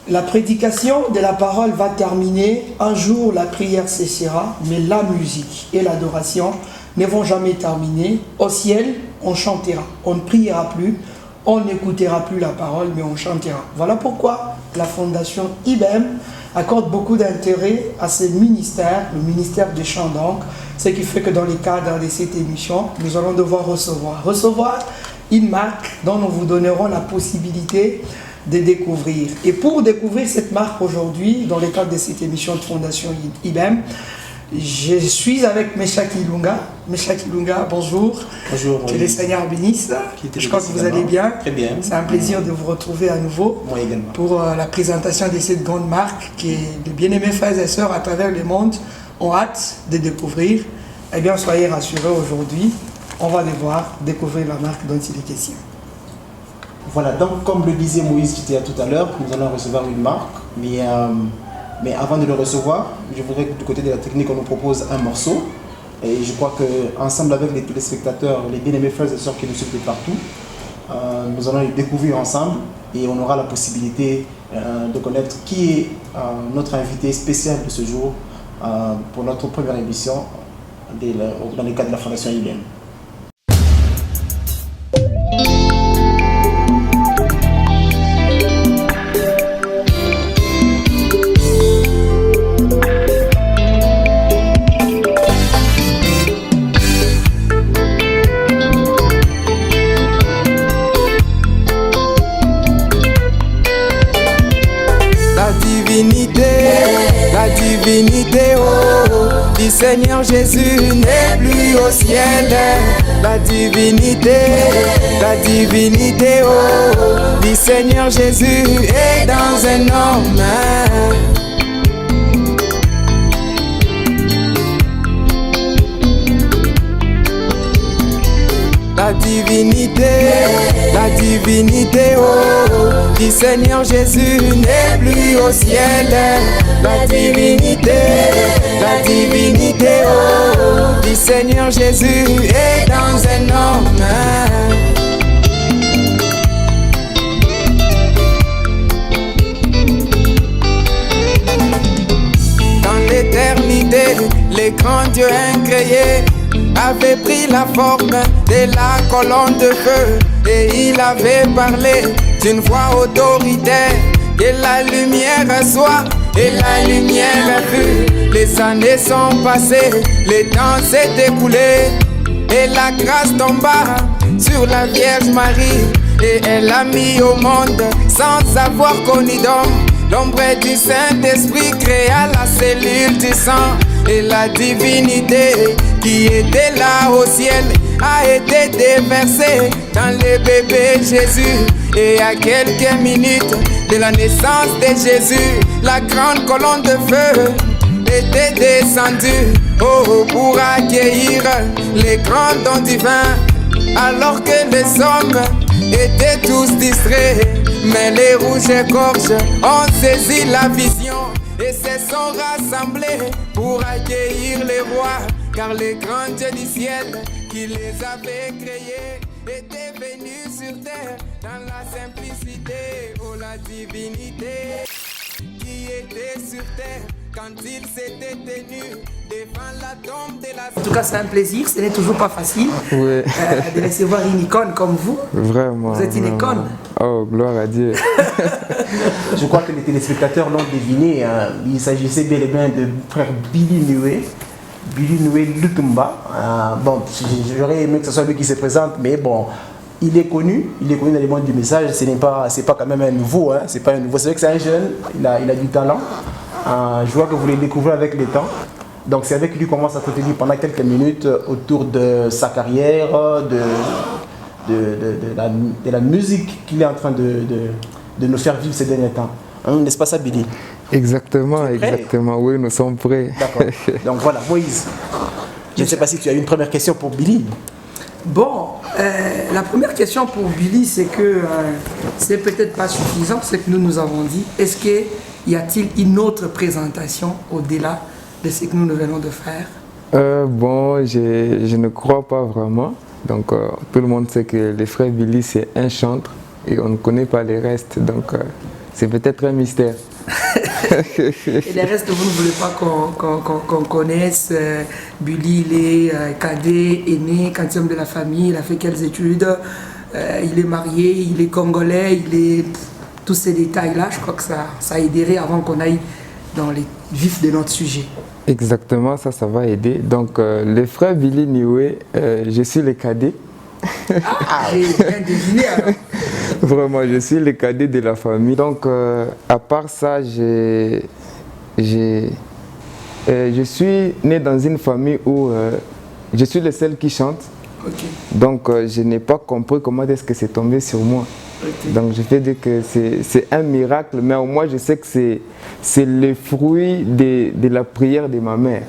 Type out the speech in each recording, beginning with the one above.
La prédication de la parole va terminer. Un jour, la prière cessera, mais la musique et l'adoration ne vont jamais terminer. Au ciel, on chantera. On ne priera plus, on n'écoutera plus la parole, mais on chantera. Voilà pourquoi la Fondation IBEM accorde beaucoup d'intérêt à ce ministère, le ministère des chants donc, ce qui fait que dans le cadre de cette émission, nous allons devoir recevoir une marque dont nous vous donnerons la possibilité de découvrir. Et pour découvrir cette marque aujourd'hui, dans le cadre de cette émission de Fondation IBEM, je suis avec Meshach Ilunga. Meshach Ilunga, bonjour. Bonjour. Que le Seigneur bénisse. Je crois que vous allez bien. Très bien. C'est un plaisir de vous retrouver à nouveau. Moi également. Pour la présentation de cette grande marque que les bien-aimés frères et sœurs à travers le monde ont hâte de découvrir. Eh bien, soyez rassurés aujourd'hui. On va devoir découvrir la marque dont il est question. Voilà, donc comme le disait Moïse tout à l'heure, nous allons recevoir une marque, mais avant de le recevoir, je voudrais que du côté de la technique, on nous propose un morceau. Et je crois qu'ensemble avec les téléspectateurs, les bien-aimés frères et sœurs qui nous suivent de partout, nous allons les découvrir ensemble et on aura la possibilité de connaître qui est notre invité spécial de ce jour pour notre première émission dans le cadre de la Fondation IBEM. La divinité, oh, du Seigneur Jésus n'est plus au ciel. La divinité, oh, du Seigneur Jésus est dans un homme. La divinité, oh, du Seigneur Jésus n'est plus au ciel. La divinité, oh, du Seigneur Jésus est dans un homme. Dans l'éternité, les grands dieux incréés avait pris la forme de la colonne de feu et il avait parlé d'une voix autoritaire. Que la lumière soit et la lumière fut. Les années sont passées, le temps s'est écoulé et la grâce tomba sur la Vierge Marie et elle a mis au monde sans avoir connu d'homme. L'ombre du Saint-Esprit créa la cellule du sang et la divinité qui était là au ciel a été déversée dans le bébé Jésus. Et à quelques minutes de la naissance de Jésus, la grande colonne de feu était descendue, oh, pour accueillir les grands dons divins. Alors que les hommes étaient tous distraits, mais les rouges-gorges ont saisi la vision et se sont rassemblés pour accueillir les rois. Car les grands dieux du ciel qui les avaient créés étaient venus sur terre dans la simplicité. Oh, la divinité qui était sur terre quand il s'était tenu devant la tombe de la... En tout cas, c'est un plaisir. Ce n'est toujours pas facile oui. De recevoir une icône comme vous. Vraiment. Vous êtes une icône. Oh, gloire à Dieu. Je crois que les téléspectateurs l'ont deviné. Hein. Il s'agissait bel et bien de frère Billy Noué Lutumba. Bon, j'aurais aimé que ce soit lui qui se présente, mais bon, il est connu dans le monde du message. C'est pas quand même un nouveau. Hein. C'est pas un nouveau. C'est vrai que c'est un jeune. Il a du talent. Je vois que vous le découvrez avec le temps. Donc c'est avec lui qu'on va s'entretenir pendant quelques minutes autour de sa carrière, de la musique qu'il est en train de nous faire vivre ces derniers temps. Hein, n'est-ce pas ça, Billy? Exactement, exactement. Oui, nous sommes prêts. D'accord. Donc voilà, Moïse, je ne sais pas si tu as une première question pour Billy. Bon, la première question pour Billy, c'est que c'est peut-être pas suffisant ce que nous avons dit. Est-ce qu'il y a-t-il une autre présentation au-delà de ce que nous venons de faire? Bon, je ne crois pas vraiment. Donc, tout le monde sait que les frères Billy, c'est un chantre et on ne connaît pas les restes. Donc, c'est peut-être un mystère. Et le reste, vous ne voulez pas qu'on connaisse. Bully, il est cadet, aîné, quatrième de la famille, il a fait quelles études, il est marié, il est congolais, il est... Tous ces détails-là, je crois que ça aiderait avant qu'on aille dans les vifs de notre sujet. Exactement, ça va aider. Donc, les frères Billy Nioué, je suis le cadet. Ah, j'ai bien deviné alors. Vraiment, je suis le cadet de la famille. Donc, à part ça, je suis né dans une famille où je suis le seul qui chante. Okay. Donc, je n'ai pas compris comment est-ce que c'est tombé sur moi. Okay. Donc, je peux dire que c'est un miracle, mais au moins, je sais que c'est le fruit de la prière de ma mère.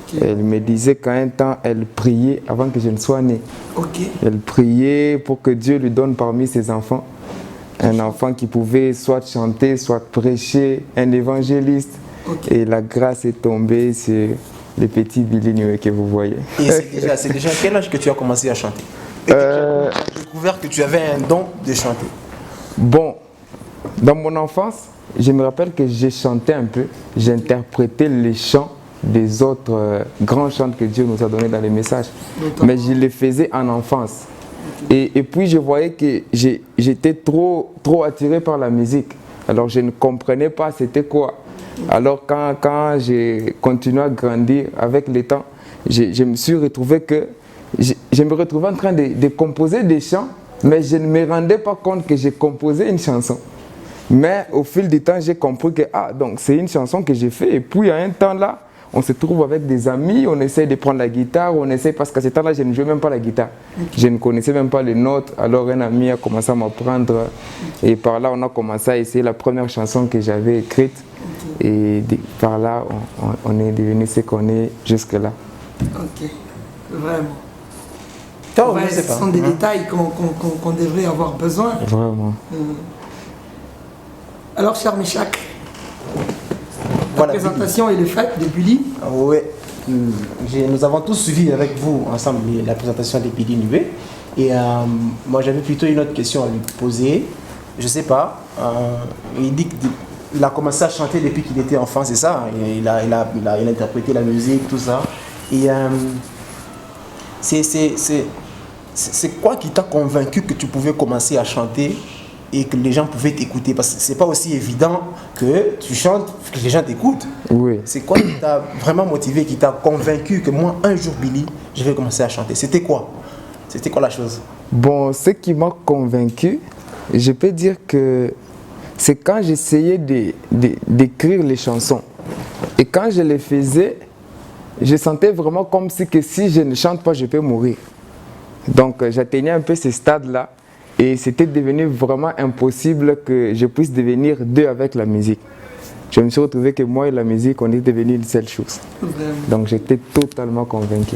Okay. Elle me disait qu'à un temps, elle priait avant que je ne sois né. Okay. Elle priait pour que Dieu lui donne parmi ses enfants un enfant qui pouvait soit chanter, soit prêcher, un évangéliste. Okay. Et la grâce est tombée sur le petit Billy Nioué que vous voyez. Et c'est déjà à quel âge que tu as commencé à chanter? Et tu as découvert que tu avais un don de chanter? Bon, dans mon enfance, je me rappelle que j'ai chanté un peu, j'interprétais les chants des autres grands chants que Dieu nous a donnés dans les messages. Mais je les faisais en enfance. Et puis je voyais que j'étais trop attiré par la musique. Alors je ne comprenais pas c'était quoi. Alors quand j'ai continué à grandir avec le temps, je me suis retrouvé que je me retrouvais en train de composer des chants, mais je ne me rendais pas compte que j'ai composé une chanson. Mais au fil du temps, j'ai compris que donc c'est une chanson que j'ai faite. Et puis à un temps là, on se trouve avec des amis, on essaie de prendre la guitare, parce qu'à ce temps-là, je ne jouais même pas la guitare. Okay. Je ne connaissais même pas les notes. Alors un ami a commencé à m'apprendre. Okay. Et par là, on a commencé à essayer la première chanson que j'avais écrite. Okay. Et par là, on est devenu ce qu'on est jusque-là. Ok, vraiment. Ouais, ce sont des détails qu'on devrait avoir besoin. Vraiment. Alors, cher Michak, la présentation est le fait de Billy. Oui, nous avons tous suivi avec vous ensemble la présentation de Billy Nioué. Et moi, j'avais plutôt une autre question à lui poser. Je ne sais pas. Il dit qu'il a commencé à chanter depuis qu'il était enfant, c'est ça? Il a interprété la musique, tout ça. Et c'est quoi qui t'a convaincu que tu pouvais commencer à chanter et que les gens pouvaient t'écouter? Parce que c'est pas aussi évident que tu chantes, que les gens t'écoutent. Oui. C'est quoi qui t'a vraiment motivé, qui t'a convaincu que moi, un jour, Billy, je vais commencer à chanter? C'était quoi? C'était quoi la chose? Bon, ce qui m'a convaincu, je peux dire que c'est quand j'essayais d'écrire les chansons. Et quand je les faisais, je sentais vraiment comme si je ne chante pas, je peux mourir. Donc j'atteignais un peu ce stade-là. Et c'était devenu vraiment impossible que je puisse devenir deux avec la musique. Je me suis retrouvé que moi et la musique, on est devenus une seule chose. Vraiment. Donc j'étais totalement convaincu.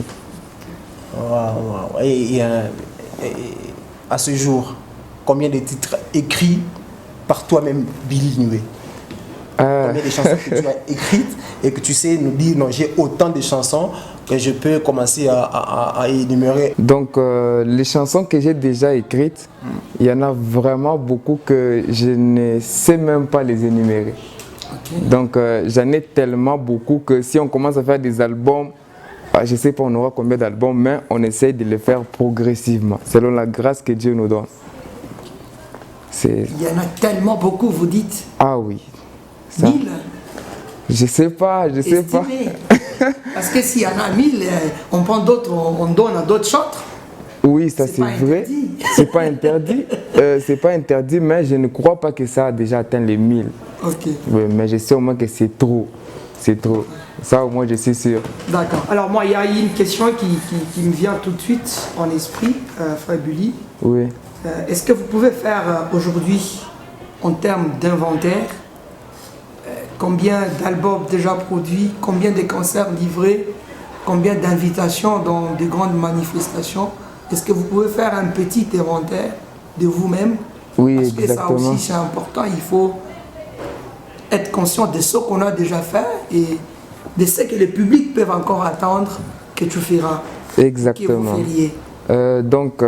Wow. Et à ce jour, combien de titres écrits par toi-même, Billy Nioué? Combien de chansons que tu as écrites et que tu sais nous dire, non, j'ai autant de chansons que je peux commencer à énumérer? Donc les chansons que j'ai déjà écrites, il y en a vraiment beaucoup que je ne sais même pas les énumérer. Okay. Donc j'en ai tellement beaucoup que si on commence à faire des albums, je ne sais pas on aura combien d'albums, mais on essaye de les faire progressivement, selon la grâce que Dieu nous donne. Il y en a tellement beaucoup, vous dites? Ah oui. 1000? Je sais pas. Parce que s'il y en a 1000, on prend d'autres, on donne à d'autres chantres. Oui, ça c'est vrai. C'est pas interdit. C'est pas interdit, mais je ne crois pas que ça a déjà atteint les 1000. Ok. Oui, mais je sais au moins que c'est trop. C'est trop. Ça au moins je suis sûr. D'accord. Alors moi, il y a une question qui me vient tout de suite en esprit, frère Bully. Oui. Est-ce que vous pouvez faire aujourd'hui, en termes d'inventaire, combien d'albums déjà produits, combien de concerts livrés, combien d'invitations dans de grandes manifestations? Est-ce que vous pouvez faire un petit inventaire de vous-même? Oui, parce exactement. que ça aussi c'est important, il faut être conscient de ce qu'on a déjà fait et de ce que le public peut encore attendre que tu feras. Exactement. Que vous feriez. Donc,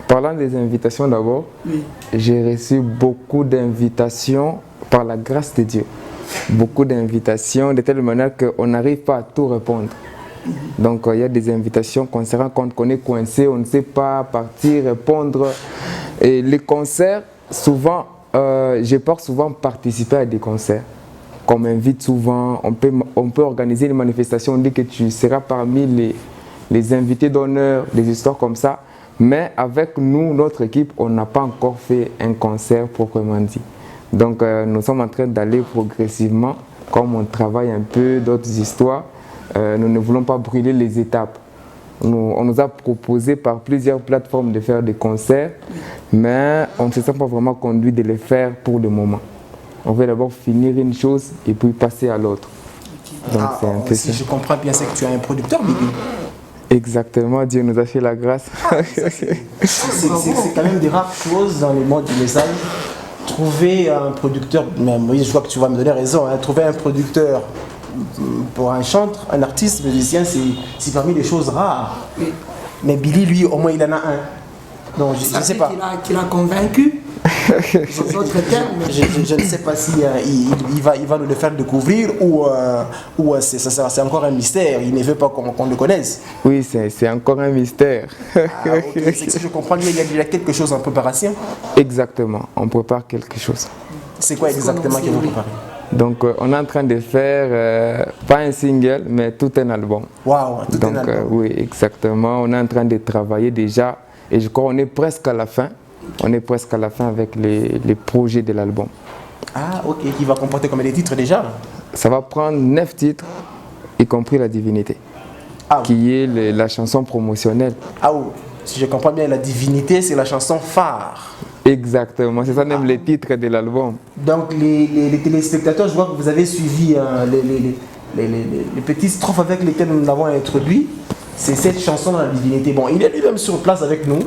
Parlant des invitations d'abord, Oui. j'ai reçu beaucoup d'invitations par la grâce de Dieu. Beaucoup d'invitations de telle manière qu'on n'arrive pas à tout répondre. Donc il y a des invitations concernant quand on est coincé, on ne sait pas partir, répondre. Et les concerts, souvent, je pars souvent participer à des concerts. Qu'on m'invite souvent, on peut organiser une manifestation, on dit que tu seras parmi les invités d'honneur, des histoires comme ça. Mais avec nous, notre équipe, on n'a pas encore fait un concert proprement dit. Donc nous sommes en train d'aller progressivement, comme on travaille un peu d'autres histoires, nous ne voulons pas brûler les étapes. On nous a proposé par plusieurs plateformes de faire des concerts, mais on ne se sent pas vraiment conduit de les faire pour le moment. On veut d'abord finir une chose et puis passer à l'autre. Donc c'est un peu si ça. je comprends bien, c'est que tu es un producteur, Billy. Exactement, Dieu nous a fait la grâce. C'est quand même des rares choses dans le monde du message. Trouver un producteur, mais Moïse, je vois que tu vas me donner raison, hein, trouver un producteur pour un chanteur, un artiste, musicien, c'est parmi les choses rares. Oui. Mais Billy, lui, au moins, il en a un. Donc, je ne sais pas. Qu'il a convaincu. Dans d'autres termes. Je ne sais pas si il va nous le faire découvrir ou c'est encore un mystère. Il ne veut pas qu'on le connaisse. Oui, c'est encore un mystère. Okay. C'est que je comprends, il y a quelque chose en préparation. Exactement, on prépare quelque chose. C'est quoi exactement que vous préparez? Donc on est en train de faire, pas un single, mais tout un album. Waouh, tout un album. Oui, exactement, on est en train de travailler déjà et je crois qu'on est presque à la fin. On est presque à la fin avec les projets de l'album. Ah, ok, qui va comporter combien de titres déjà? Ça va prendre 9 titres, y compris La Divinité, qui est la chanson promotionnelle. Ah oui, si je comprends bien, La Divinité, c'est la chanson phare. Exactement, c'est ça même le titre de l'album. Donc les téléspectateurs, je vois que vous avez suivi les petites strophes avec lesquelles nous l'avons introduit. C'est cette chanson dans La Divinité. Bon, il est lui-même sur place avec nous.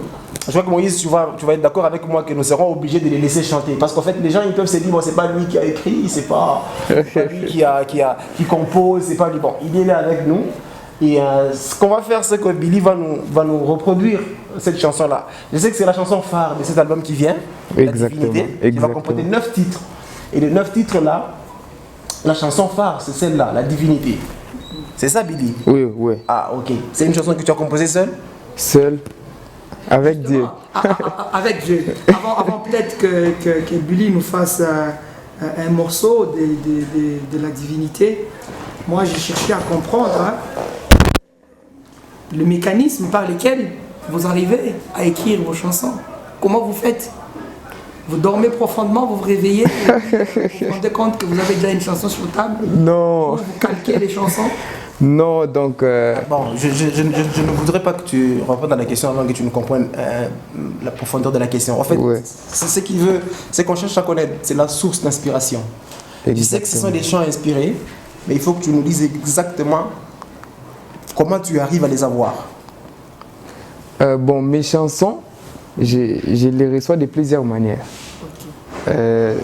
Je vois que Moïse, tu vas être d'accord avec moi que nous serons obligés de les laisser chanter. Parce qu'en fait, les gens ils peuvent se dire, bon, c'est pas lui qui a écrit, c'est pas lui qui compose, c'est pas lui. Bon, il est là avec nous. Et ce qu'on va faire, c'est que Billy va nous reproduire cette chanson-là. Je sais que c'est la chanson phare de cet album qui vient, Exactement. La Divinité, qui va comporter 9 titres. Et les 9 titres-là, la chanson phare, c'est celle-là, La Divinité. C'est ça, Billy? Oui, oui. Ah, ok. C'est une chanson que tu as composée seule? Seul, avec Dieu. Avec Dieu. Avant peut-être que Billy nous fasse un morceau de La Divinité, moi j'ai cherché à comprendre le mécanisme par lequel vous arrivez à écrire vos chansons. Comment vous faites? Vous dormez profondément, vous vous réveillez, vous vous rendez compte que vous avez déjà une chanson sur table? Non. Vous calquez les chansons? Non, donc... Bon, je ne voudrais pas que tu reprennes dans la question avant que tu ne comprennes la profondeur de la question. En fait, ouais. C'est ce qu'il veut, c'est qu'on cherche à connaître, c'est la source d'inspiration. Je sais que ce sont des chants inspirés, mais il faut que tu nous dises exactement comment tu arrives à les avoir. Bon, mes chansons, je les reçois de plusieurs manières.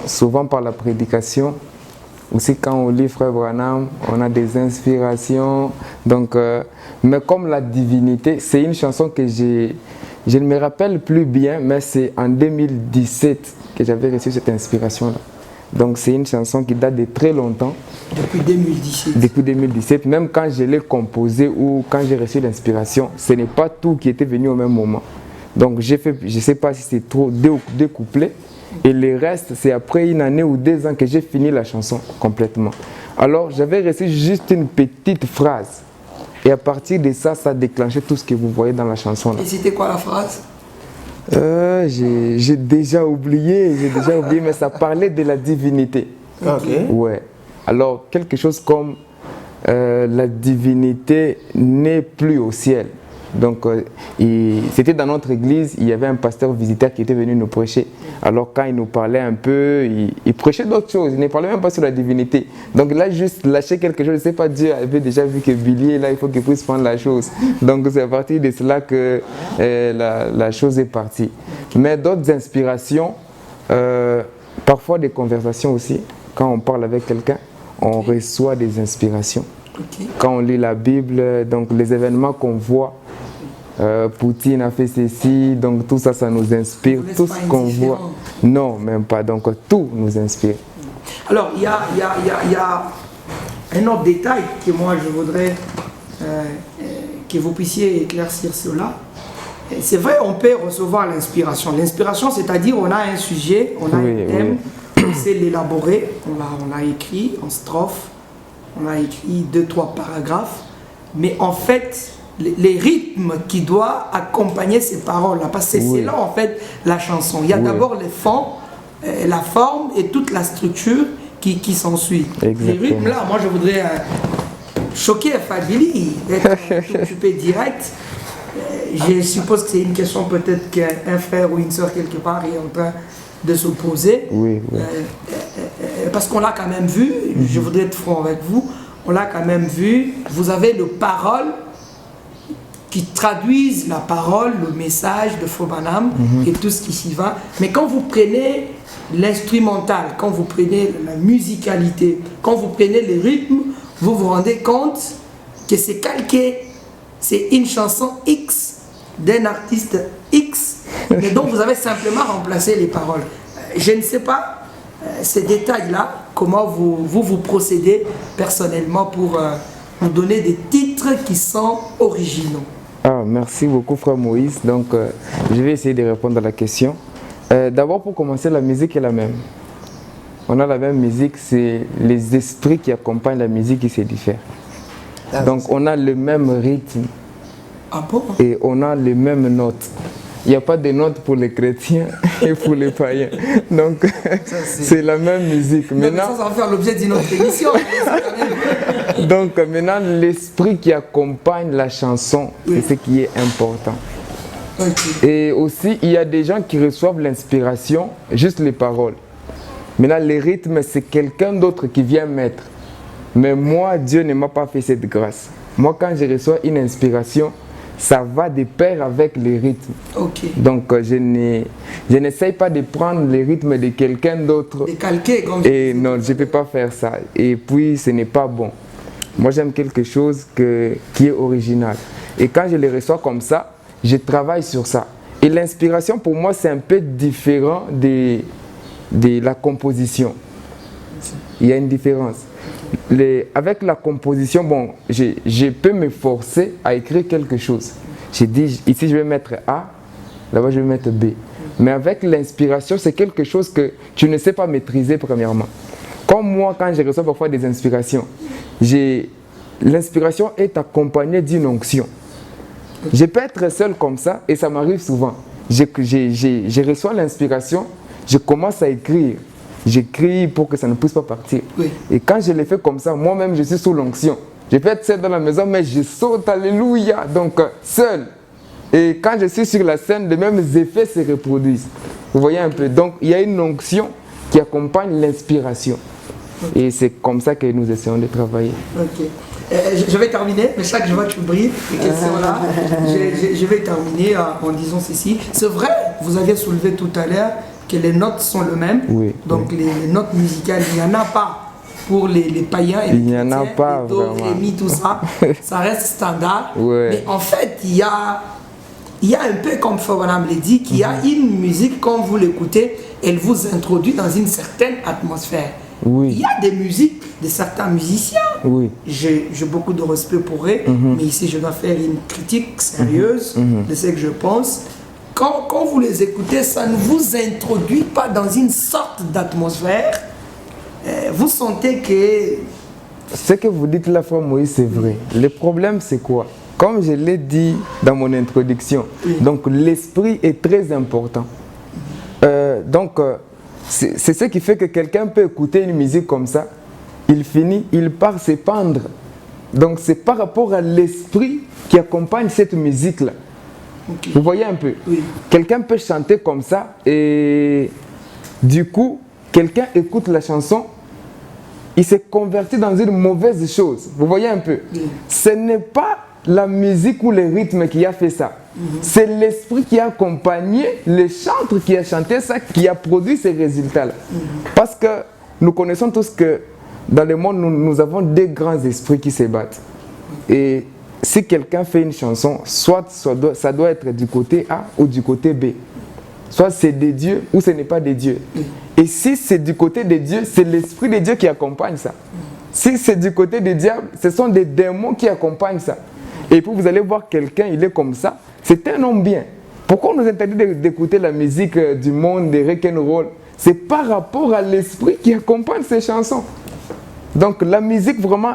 Souvent par la prédication. Aussi quand on lit Frère Branham, on a des inspirations. Donc, mais comme La Divinité, c'est une chanson que je ne me rappelle plus bien, mais c'est en 2017 que j'avais reçu cette inspiration-là. Donc c'est une chanson qui date de très longtemps. Depuis 2017. Depuis 2017, même quand je l'ai composée ou quand j'ai reçu l'inspiration, ce n'est pas tout qui était venu au même moment. Donc j'ai fait, je ne sais pas si c'est trop deux couplets. Et le reste, c'est après 1 année ou 2 ans que j'ai fini la chanson complètement. Alors, j'avais reçu juste une petite phrase. Et à partir de ça, ça a déclenché tout ce que vous voyez dans la chanson. Là. Et c'était quoi la phrase? J'ai déjà oublié, mais ça parlait de la divinité. Ok. Ouais. Alors, quelque chose comme la divinité n'est plus au ciel. Donc, c'était dans notre église, il y avait un pasteur visiteur qui était venu nous prêcher. Alors, quand il nous parlait un peu, il prêchait d'autres choses, il ne parlait même pas sur la divinité. Donc, il a juste lâché quelque chose, je ne sais pas, Dieu avait déjà vu que Billy est là, il faut qu'il puisse prendre la chose. Donc, c'est à partir de cela que la chose est partie. Mais d'autres inspirations, parfois des conversations aussi, quand on parle avec quelqu'un, on reçoit des inspirations. Okay. Quand on lit la Bible, donc les événements qu'on voit, Poutine a fait ceci, donc tout ça, ça nous inspire. Tout ce qu'on voit. Non, même pas. Donc tout nous inspire. Alors, il y a un autre détail que moi je voudrais que vous puissiez éclaircir cela. C'est vrai, on peut recevoir l'inspiration. L'inspiration, c'est-à-dire on a un sujet, on a un thème, on sait l'élaborer, on l'a écrit en strophe, on a écrit 2-3 paragraphes, mais en fait, les rythmes qui doivent accompagner ces paroles-là, parce que c'est là en fait la chanson. Il y a d'abord les fonds, la forme et toute la structure qui s'ensuit. Les rythmes-là, moi je voudrais choquer Fadili, être tout occupé direct. Je suppose que c'est une question peut-être qu'un frère ou une soeur quelque part est en train de se poser. Parce qu'on l'a quand même vu, je voudrais être franc avec vous, on l'a quand même vu, vous avez le parole qui traduisent la parole, le message de Fobanam et tout ce qui s'y va. Mais quand vous prenez l'instrumental, quand vous prenez la musicalité, quand vous prenez les rythmes, vous vous rendez compte que c'est calqué, c'est une chanson X d'un artiste X, mais dont vous avez simplement remplacé les paroles. Je ne sais pas ces détails-là, comment vous procédez personnellement pour nous donner des titres qui sont originaux. Merci beaucoup, frère Moïse. Donc, je vais essayer de répondre à la question. D'abord, pour commencer, la musique est la même. On a la même musique, c'est les esprits qui accompagnent la musique qui se diffèrent. Donc, on a le même rythme. Et on a les mêmes notes. Il n'y a pas de notes pour les chrétiens et pour les païens. Donc, c'est la même musique. Maintenant, ça va faire l'objet d'une autre émission. Donc, maintenant, l'esprit qui accompagne la chanson, c'est ce qui est important. Et aussi, il y a des gens qui reçoivent l'inspiration, juste les paroles. Maintenant, les rythmes, c'est quelqu'un d'autre qui vient mettre. Mais moi, Dieu ne m'a pas fait cette grâce. Moi, quand je reçois une inspiration, ça va de pair avec les rythmes. Donc, je n'essaye pas de prendre les rythmes de quelqu'un d'autre. De calquer comme et non, je ne peux pas faire ça. Et puis, ce n'est pas bon. Moi, j'aime quelque chose qui est original. Et quand je les reçois comme ça, je travaille sur ça. Et l'inspiration, pour moi, c'est un peu différent de la composition. Il y a une différence. Avec la composition, bon, je peux me forcer à écrire quelque chose. Je dis, ici je vais mettre A, là-bas je vais mettre B. Mais avec l'inspiration, c'est quelque chose que tu ne sais pas maîtriser premièrement. Comme moi, quand je reçois parfois des inspirations, l'inspiration est accompagnée d'une onction. Je peux être seul comme ça et ça m'arrive souvent. Je reçois l'inspiration, je commence à écrire. J'écris pour que ça ne puisse pas partir. Et quand je le fais comme ça, moi-même je suis sous l'onction. Je peux être seul dans la maison, mais je saute, alléluia, donc seul. Et quand je suis sur la scène, les mêmes effets se reproduisent. Vous voyez un peu. Donc il y a une onction qui accompagne l'inspiration. Et c'est comme ça que nous essayons de travailler. Je vais terminer, mais chaque jour tu brilles, ces questions-là, je vais terminer en disant ceci. C'est vrai, vous aviez soulevé tout à l'heure que les notes sont les mêmes. Donc les notes musicales, il n'y en a pas pour les païens et les chrétiens. Il n'y en a pas les do, ré, mi, tout ça. Ça reste standard. Mais en fait, il y a un peu comme Fobanam l'a dit, qu'il y a une musique, quand vous l'écoutez, elle vous introduit dans une certaine atmosphère. Il y a des musiques de certains musiciens. J'ai beaucoup de respect pour eux, mais ici je dois faire une critique sérieuse de ce que je pense. Quand vous les écoutez, ça ne vous introduit pas dans une sorte d'atmosphère. Vous sentez que... Ce que vous dites là, frère Moïse, c'est vrai. Le problème, c'est quoi? Comme je l'ai dit dans mon introduction, donc l'esprit est très important. C'est ce qui fait que quelqu'un peut écouter une musique comme ça, il finit, il part se pendre. Donc c'est par rapport à l'esprit qui accompagne cette musique-là. Vous voyez un peu? Quelqu'un peut chanter comme ça et du coup, quelqu'un écoute la chanson, il s'est converti dans une mauvaise chose. Vous voyez un peu? Ce n'est pas la musique ou le rythme qui a fait ça. C'est l'esprit qui a accompagné le chanteur qui a chanté ça, qui a produit ces résultats-là. Parce que nous connaissons tous que dans le monde, nous avons des grands esprits qui se battent. Et si quelqu'un fait une chanson, soit ça doit être du côté A ou du côté B. Soit c'est des dieux ou ce n'est pas des dieux. Et si c'est du côté des dieux, c'est l'esprit de Dieu qui accompagne ça. Si c'est du côté des diables, ce sont des démons qui accompagnent ça. Et puis vous allez voir quelqu'un, il est comme ça, c'est un homme bien. Pourquoi on nous interdit d'écouter la musique du monde, des rock'n'roll? C'est par rapport à l'esprit qui accompagne ces chansons. Donc la musique vraiment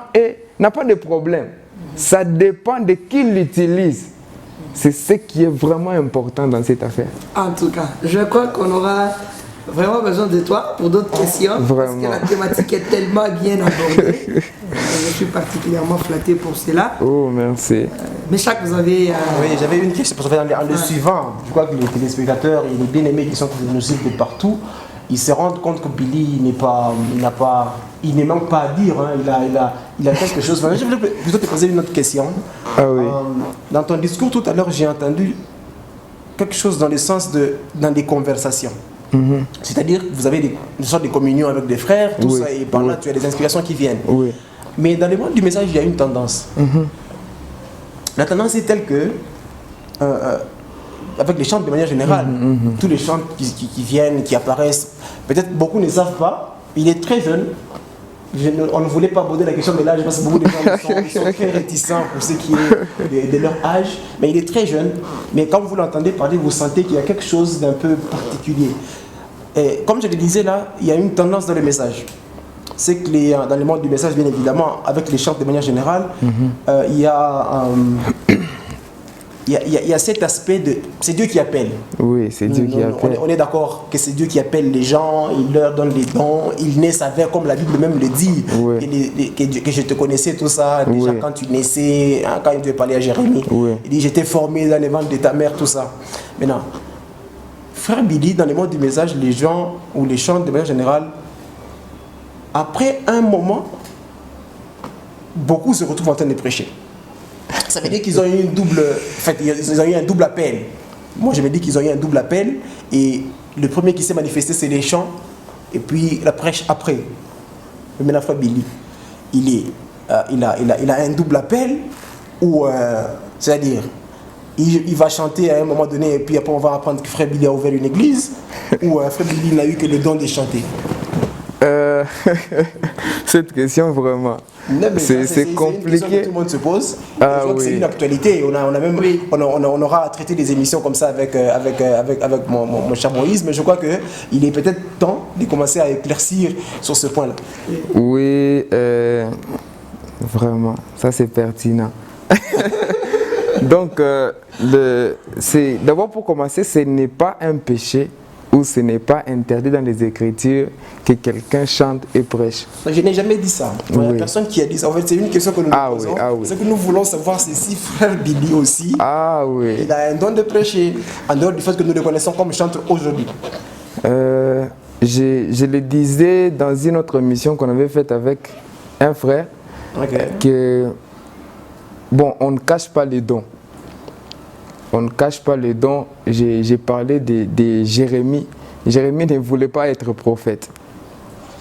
n'a pas de problème. Ça dépend de qui l'utilise. C'est ce qui est vraiment important dans cette affaire. En tout cas, je crois qu'on aura vraiment besoin de toi pour d'autres questions. Vraiment. Parce que la thématique est tellement bien abordée. Je suis particulièrement flatté pour cela. Oh, merci. Mais chaque vous avez... Oui, j'avais une question. Parce que dans le suivant, je crois que les téléspectateurs et les bien-aimés qui sont nous suivent de partout, ils se rendent compte que Billy il ne manque pas à dire, hein. Il a quelque chose. Je voulais plutôt te poser une autre question. Ah oui. Dans ton discours tout à l'heure, j'ai entendu quelque chose dans le sens dans des conversations. C'est-à-dire que vous avez une sorte de communion avec des frères, tout ça, et par là, tu as des inspirations qui viennent. Oui. Mais dans le monde du message, il y a une tendance. La tendance est telle que, avec les chants de manière générale, tous les chants qui viennent, qui apparaissent, peut-être beaucoup ne savent pas, il est très jeune. On ne voulait pas aborder la question de l'âge parce que beaucoup de gens sont très réticents pour ce qui est de leur âge, mais il est très jeune. Mais quand vous l'entendez parler, vous sentez qu'il y a quelque chose d'un peu particulier. Et comme je le disais là, il y a une tendance dans le message. C'est que dans le monde du message, bien évidemment, avec les chants de manière générale, il y a cet aspect de... C'est Dieu qui appelle. Oui, c'est Dieu qui appelle. On est d'accord que c'est Dieu qui appelle les gens, il leur donne les dons, il naît avec, comme la Bible même le dit, que je te connaissais, tout ça, déjà quand tu naissais, hein, quand il devait parler à Jérémie, il dit, j'étais formé dans les ventres de ta mère, tout ça. Maintenant, frère Billy, dans le monde du message, les gens, ou les chants de manière générale, après un moment, beaucoup se retrouvent en train de prêcher. Ça veut dire qu'ils ont eu ils ont eu un double appel. Moi, je me dis qu'ils ont eu un double appel. Et le premier qui s'est manifesté, c'est les chants. Et puis la prêche après. Mais maintenant, frère Billy, il a un double appel. C'est-à-dire, il va chanter à un moment donné. Et puis après, on va apprendre que frère Billy a ouvert une église. Ou frère Billy n'a eu que le don de chanter. Cette question, vraiment, c'est compliqué. Que tout le monde se pose. Je crois que c'est une actualité. On aura traité des émissions comme ça avec mon cher Moïse, mais je crois qu'il est peut-être temps de commencer à éclaircir sur ce point-là. Oui, vraiment, ça c'est pertinent. Donc, d'abord pour commencer, ce n'est pas un péché ou ce n'est pas interdit dans les Écritures que quelqu'un chante et prêche. Je n'ai jamais dit ça. Il y a personne qui a dit ça. En fait, c'est une question que nous nous posons. Ce que nous voulons savoir, c'est si frère Billy aussi, il a un don de prêcher, en dehors du fait que nous le connaissons comme chanteur aujourd'hui. Je le disais dans une autre émission qu'on avait faite avec un frère, que, bon, on ne cache pas les dons. On ne cache pas les dons. J'ai parlé de Jérémie. Jérémie ne voulait pas être prophète.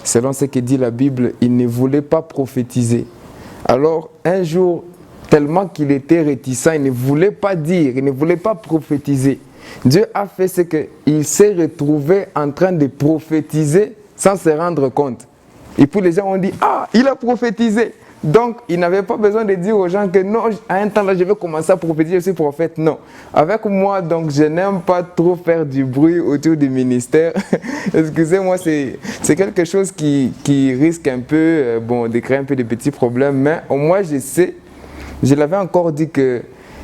Selon ce que dit la Bible, il ne voulait pas prophétiser. Alors, un jour, tellement qu'il était réticent, il ne voulait pas dire, il ne voulait pas prophétiser. Dieu a fait ce qu'il s'est retrouvé en train de prophétiser sans se rendre compte. Et puis les gens ont dit, ah, il a prophétisé. Donc, il n'avait pas besoin de dire aux gens que non, à un temps là, je vais commencer à prophétiser, je suis prophète. Non. Avec moi, donc, je n'aime pas trop faire du bruit autour du ministère. Excusez-moi, c'est quelque chose qui risque un peu de créer un peu de petits problèmes. Mais au moins, je sais, je l'avais encore dit que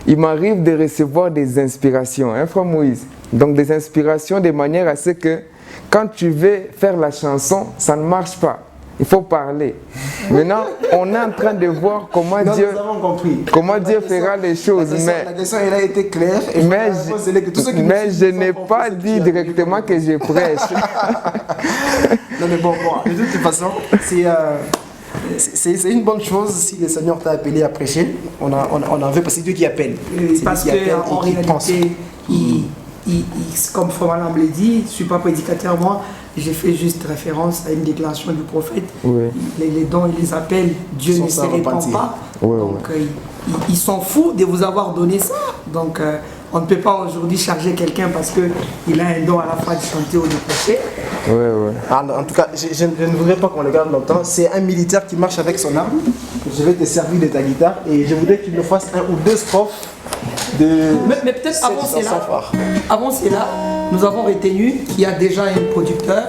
il m'arrive de recevoir des inspirations, hein, frère Moïse. Donc, des inspirations de manière à ce que quand tu veux faire la chanson, ça ne marche pas. Il faut parler. Maintenant, on est en train de voir comment Dieu fera les choses. La question elle a été claire. Mais je n'ai pas dit directement que je prêche. Non mais bon, de toute façon, c'est une bonne chose si le Seigneur t'a appelé à prêcher. On en veut parce que c'est Dieu qui appelle. Parce qu'en réalité, comme Frère Malam l'a dit, je ne suis pas prédicateur moi. J'ai fait juste référence à une déclaration du prophète. Les dons, il les appelle, Dieu ne se répand pas. Donc, ils sont fous de vous avoir donné ça. Donc, on ne peut pas aujourd'hui charger quelqu'un parce qu'il a un don à la fois de chanter ou de prêcher. Ouais. En tout cas, je ne voudrais pas qu'on le garde longtemps. C'est un militaire qui marche avec son arme. Je vais te servir de ta guitare et je voudrais qu'il nous fasse un ou deux strophes de. Mais peut-être avant cela, nous avons retenu qu'il y a déjà un producteur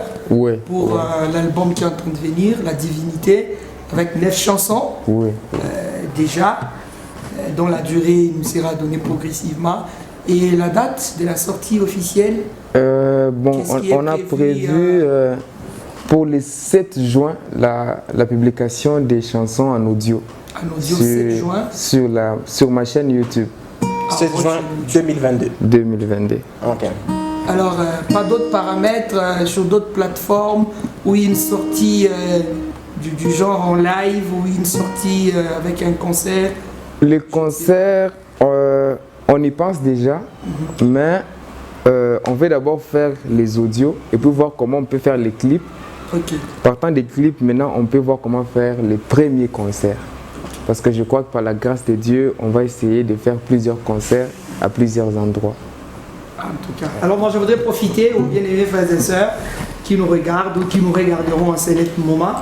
pour l'album qui est en train de venir, La Divinité, avec 9 chansons. Déjà, dont la durée nous sera donnée progressivement. Et la date de la sortie officielle, on a prévu pour le 7 juin la publication des chansons en audio. En audio, 7 juin sur ma chaîne YouTube. 7 juin 2022. 2022. Ok. Alors, pas d'autres paramètres sur d'autres plateformes où il y a une sortie du genre en live ou une sortie avec un concert? Les concerts, on y pense déjà, mais on veut d'abord faire les audios et puis voir comment on peut faire les clips. Partant des clips, maintenant on peut voir comment faire les premiers concerts. Parce que je crois que par la grâce de Dieu, on va essayer de faire plusieurs concerts à plusieurs endroits. En tout cas. Alors moi je voudrais profiter aux bien-aimés frères et sœurs qui nous regardent ou qui nous regarderont en ce moment.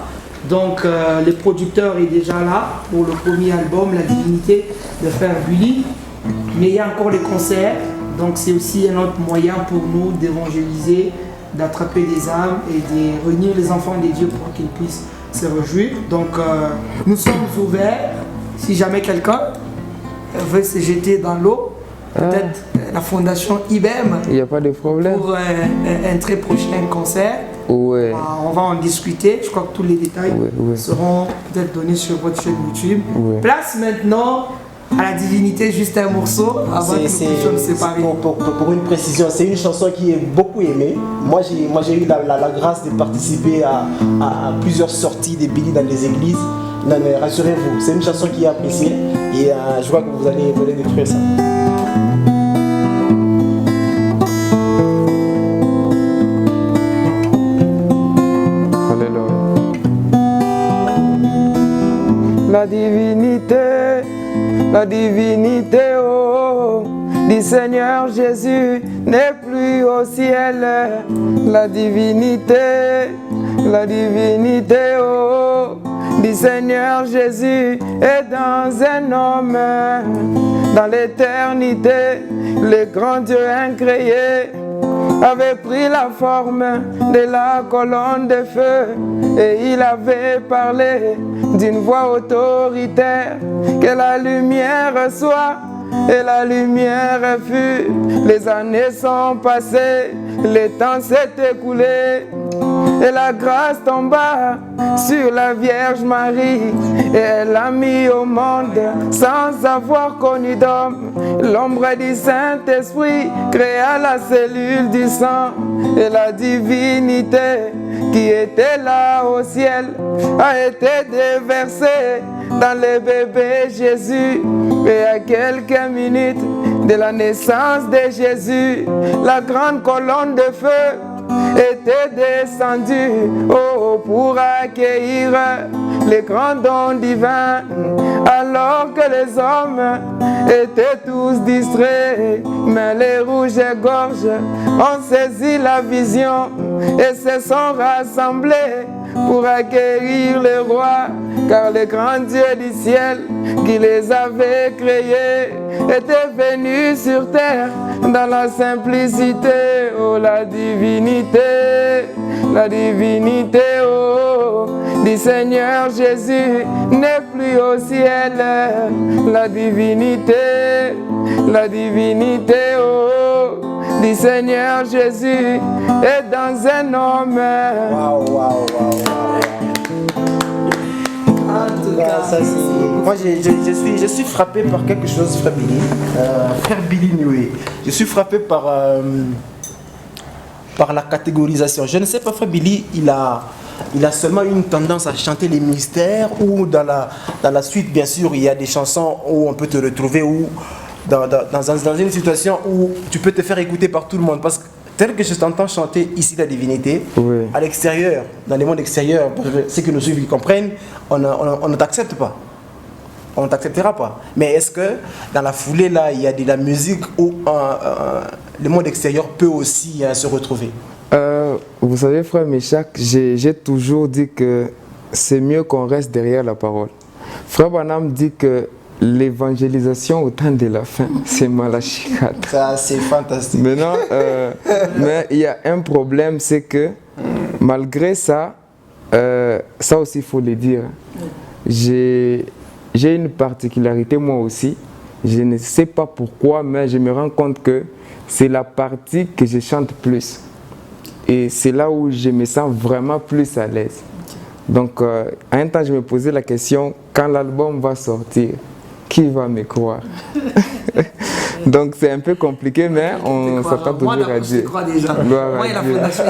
Donc le producteur est déjà là pour le premier album, La Divinité, de frère Billy. Mais il y a encore les concerts, donc c'est aussi un autre moyen pour nous d'évangéliser, d'attraper des âmes et de réunir les enfants de Dieu pour qu'ils puissent se réjouir. Donc nous sommes ouverts, si jamais quelqu'un veut se jeter dans l'eau, peut-être la fondation IBEM. Il n'y a pas de problème. Pour un très prochain concert. Ouais. On va en discuter. Je crois que tous les détails seront peut-être donnés sur votre chaîne YouTube. Place maintenant à La Divinité, juste un morceau avant que nous puissions nous séparer. Pour une précision, c'est une chanson qui est beaucoup aimée. Moi j'ai eu la grâce de participer à plusieurs sorties de Billy dans les églises. Non, mais rassurez-vous, c'est une chanson qui est appréciée et je vois que vous allez détruire ça. La divinité, oh, du Seigneur Jésus n'est plus au ciel. La divinité, oh, du Seigneur Jésus est dans un homme. Dans l'éternité, le grand Dieu incréé avait pris la forme de la colonne de feu et il avait parlé d'une voix autoritaire, que la lumière soit et la lumière fut. Les années sont passées, le temps s'est écoulé et la grâce tomba sur la Vierge Marie et elle l'a mis au monde sans avoir connu d'homme. L'ombre du Saint-Esprit créa la cellule du sang et la divinité qui était là au ciel a été déversée dans le bébé Jésus. Et à quelques minutes de la naissance de Jésus, la grande colonne de feu était descendue pour accueillir les grands dons divins, alors que les hommes étaient tous distraits. Mais les rouges-gorges ont saisi la vision et se sont rassemblés pour accueillir le roi, car le grand Dieu du ciel qui les avait créés était venu sur terre dans la simplicité. Oh, la divinité, oh, du Seigneur Jésus n'est plus au ciel. La divinité, oh, du Seigneur Jésus est dans un homme. Wow. Moi je suis frappé par quelque chose, frère Billy. Frère Billy Noué. Je suis frappé par la catégorisation. Je ne sais pas, frère Billy, il a seulement une tendance à chanter les mystères ou dans la suite, bien sûr, il y a des chansons où on peut te retrouver ou dans une situation où tu peux te faire écouter par tout le monde. Parce que tel que je t'entends chanter ici La Divinité, à l'extérieur, dans les mondes extérieurs, ceux que nous suivent, ils comprennent, on ne t'accepte pas. on ne t'acceptera pas. Mais est-ce que dans la foulée, là, il y a de la musique où le monde extérieur peut aussi se retrouver? Vous savez, frère Meshach, j'ai toujours dit que c'est mieux qu'on reste derrière la parole. Frère Branham dit que l'évangélisation au temps de la fin, c'est Malachikat. Ça, c'est fantastique. Maintenant, mais il y a un problème, c'est que malgré ça, ça aussi il faut le dire, j'ai une particularité moi aussi. Je ne sais pas pourquoi, mais je me rends compte que c'est la partie que je chante plus. Et c'est là où je me sens vraiment plus à l'aise. Donc, à un temps, je me posais la question, quand l'album va sortir, qui va me croire? Donc, c'est un peu compliqué, mais on s'attend toujours à Dieu. Je crois déjà. Moi, la fondation.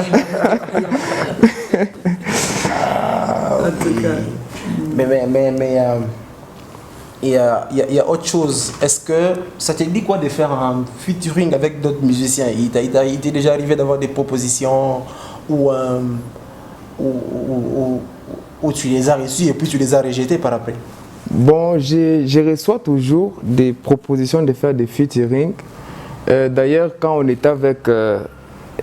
En tout cas. Mais il y a autre chose. Est-ce que ça te dit quoi de faire un featuring avec d'autres musiciens? Il t'est déjà arrivé d'avoir des propositions où tu les as reçues et puis tu les as rejetées par après? Bon, je reçois toujours des propositions de faire des featuring. D'ailleurs, quand on était avec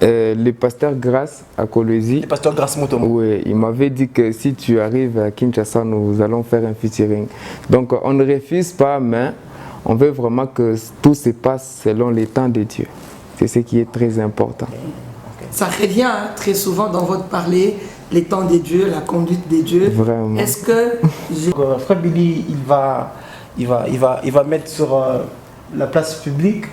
le pasteur Grasse à Kolwezi, le pasteur Grasse Mutombo, oui, il m'avait dit que si tu arrives à Kinshasa, nous allons faire un featuring. Donc, on ne refuse pas, mais on veut vraiment que tout se passe selon les temps de Dieu. C'est ce qui est très important. Ça revient très souvent dans votre parler, les temps des dieux, la conduite des dieux. Vraiment. Est-ce que... Frère Billy, il va mettre sur la place publique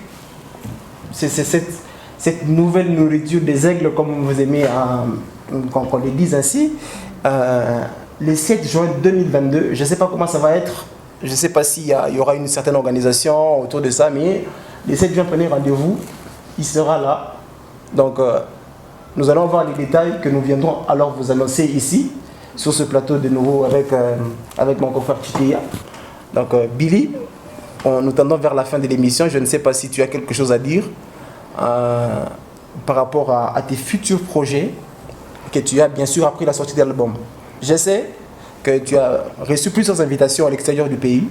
cette nouvelle nourriture des aigles, comme vous aimez qu'on le dise ainsi, le 7 juin 2022. Je ne sais pas comment ça va être, je ne sais pas s'il y aura une certaine organisation autour de ça, mais le 7 juin, prenez rendez-vous, il sera là. Donc, nous allons voir les détails que nous viendrons alors vous annoncer ici, sur ce plateau de nouveau avec mon confrère Chitea. Donc, Billy, nous tendons vers la fin de l'émission. Je ne sais pas si tu as quelque chose à dire par rapport à tes futurs projets que tu as bien sûr après la sortie de l'album. Je sais que tu as reçu plusieurs invitations à l'extérieur du pays,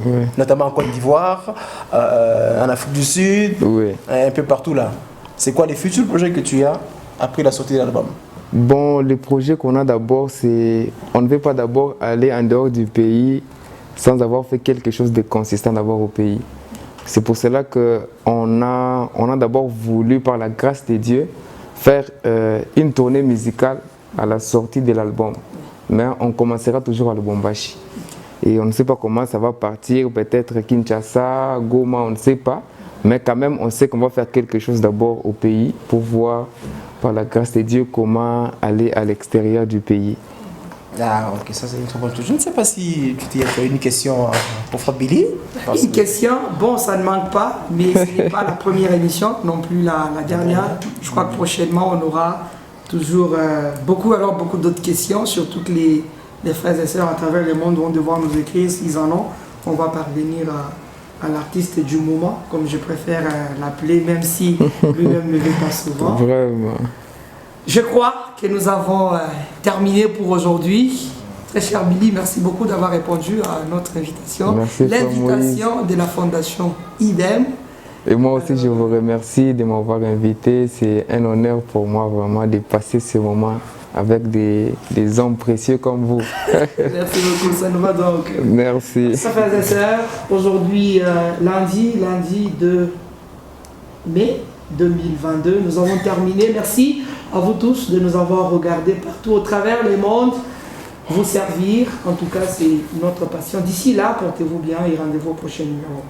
oui, notamment en Côte d'Ivoire, en Afrique du Sud, oui, un peu partout là. C'est quoi les futurs projets que tu as après la sortie de l'album? Bon, les projets qu'on a d'abord, c'est... On ne veut pas d'abord aller en dehors du pays sans avoir fait quelque chose de consistant d'abord au pays. C'est pour cela qu'on a d'abord voulu, par la grâce de Dieu, faire une tournée musicale à la sortie de l'album. Mais on commencera toujours à Lubumbashi. Et on ne sait pas comment ça va partir, peut-être Kinshasa, Goma, on ne sait pas. Mais quand même, on sait qu'on va faire quelque chose d'abord au pays pour voir, par la grâce de Dieu, comment aller à l'extérieur du pays. Ah, ok, ça c'est une très bonne chose. Je ne sais pas si tu as une question pour Frère Billy. Une question, bon, ça ne manque pas, mais ce n'est pas la première émission, non plus la dernière. Je crois que prochainement, on aura toujours beaucoup d'autres questions, surtout que les frères et sœurs à travers le monde vont devoir nous écrire s'ils en ont. On va parvenir à l'artiste du moment, comme je préfère l'appeler, même si lui-même ne le fait pas souvent. Vraiment. Je crois que nous avons terminé pour aujourd'hui. Très cher Billy, merci beaucoup d'avoir répondu à notre invitation. L'invitation de la Fondation IDEM. Et moi aussi, je vous remercie de m'avoir invité. C'est un honneur pour moi vraiment de passer ce moment avec des hommes précieux comme vous. Merci beaucoup, ça nous va donc. Merci. Frères et sœurs, aujourd'hui, lundi 2 mai 2022, nous avons terminé. Merci à vous tous de nous avoir regardés partout au travers le monde, vous servir. En tout cas, c'est notre passion. D'ici là, portez-vous bien et rendez-vous au prochain numéro.